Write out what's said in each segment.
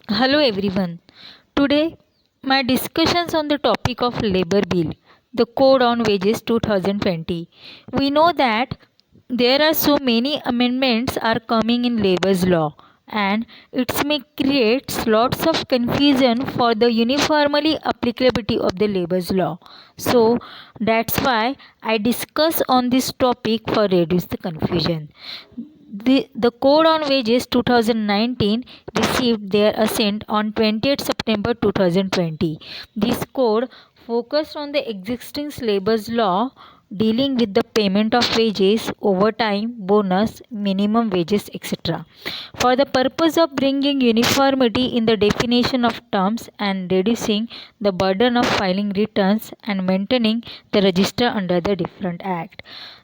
Hello everyone. Today my discussions on the topic of labor bill, the code on wages 2020. We know that there are so many amendments are coming in labor's law, and it may create lots of confusion for the uniformly applicability of the labor's law. So that's why I discuss on this topic for reduce the confusion. The Code on Wages 2019 received their assent on 20th September 2020. This code focused on the existing labor's law dealing with the payment of wages, overtime, bonus, minimum wages, etc. For the purpose of bringing uniformity in the definition of terms and reducing the burden of filing returns and maintaining the register under the different act.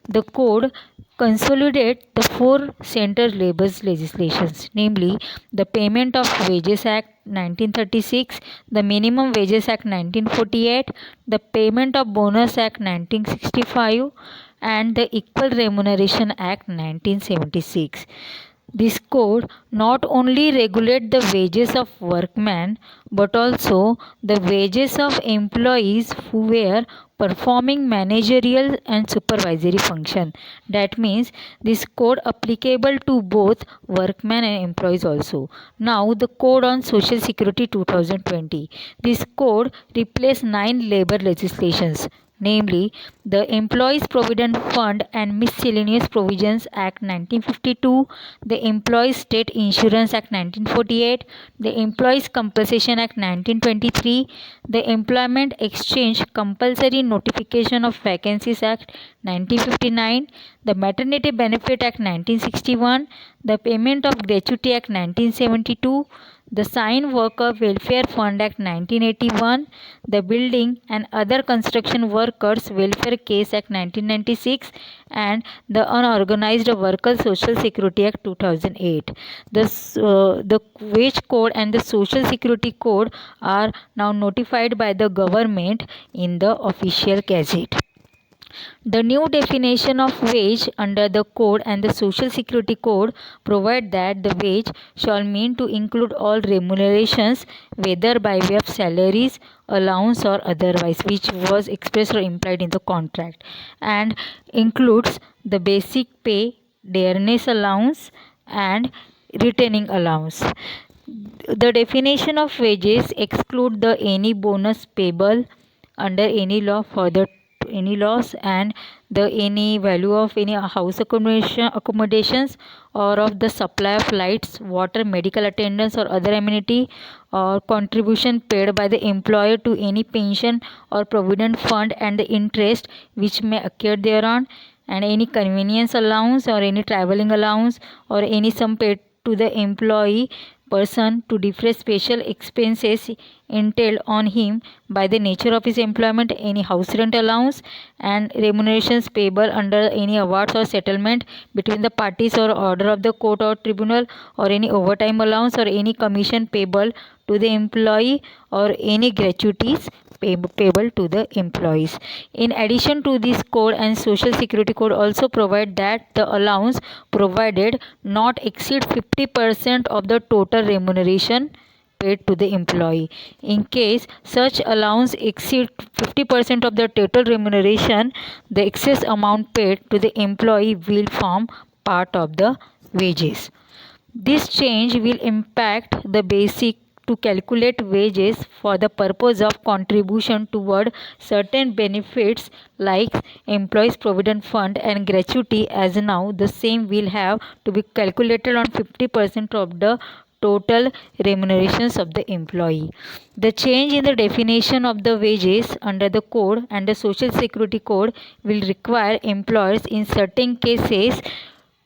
The code consolidate the four center labor legislations, namely the Payment of Wages Act 1936, the Minimum Wages Act 1948, the Payment of Bonus Act 1965, and the Equal Remuneration Act 1976. This code not only regulates the wages of workmen but also the wages of employees who were performing managerial and supervisory function. That means this code applicable to both workmen and employees also. Now the code on social security 2020. This code replaced 9 labor legislations, namely the Employees Provident Fund and Miscellaneous Provisions Act 1952, the Employees State Insurance Act 1948, the Employees Compensation Act 1923, the Employment Exchange Compulsory Notification of Vacancies Act 1959, the Maternity Benefit Act 1961, the Payment of Gratuity Act 1972, the Sign Worker Welfare Fund Act 1981, the Building and Other Construction Workers Welfare Case Act 1996, and the Unorganized Workers Social Security Act 2008. The Wage Code and the Social Security Code are now notified by the government in the official gazette. The new definition of wage under the code and the Social Security Code provide that the wage shall mean to include all remunerations, whether by way of salaries, allowance or otherwise, which was expressed or implied in the contract, and includes the basic pay, dearness allowance and retaining allowance. The definition of wages exclude the any bonus payable under any law for the any loss and the any value of any house accommodations or of the supply of lights, water, medical attendance or other amenity, or contribution paid by the employer to any pension or provident fund and the interest which may occur thereon, and any convenience allowance or any traveling allowance or any sum paid to the employee person to defray special expenses entailed on him by the nature of his employment, any house rent allowance and remunerations payable under any awards or settlement between the parties or order of the court or tribunal, or any overtime allowance or any commission payable to the employee, or any gratuities payable to the employees. In addition to this code, and Social Security Code also provide that the allowance provided not exceed 50% of the total remuneration paid to the employee. In case such allowance exceed 50% of the total remuneration, the excess amount paid to the employee will form part of the wages. This change will impact the basic to calculate wages for the purpose of contribution toward certain benefits like employees provident fund and gratuity, as now the same will have to be calculated on 50% of the total remunerations of the employee. The change in the definition of the wages under the code and the Social Security Code will require employers in certain cases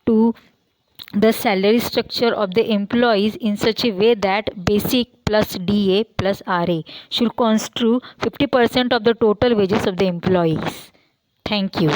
to the salary structure of the employees in such a way that basic plus DA plus RA should constitute 50% of the total wages of the employees. Thank you.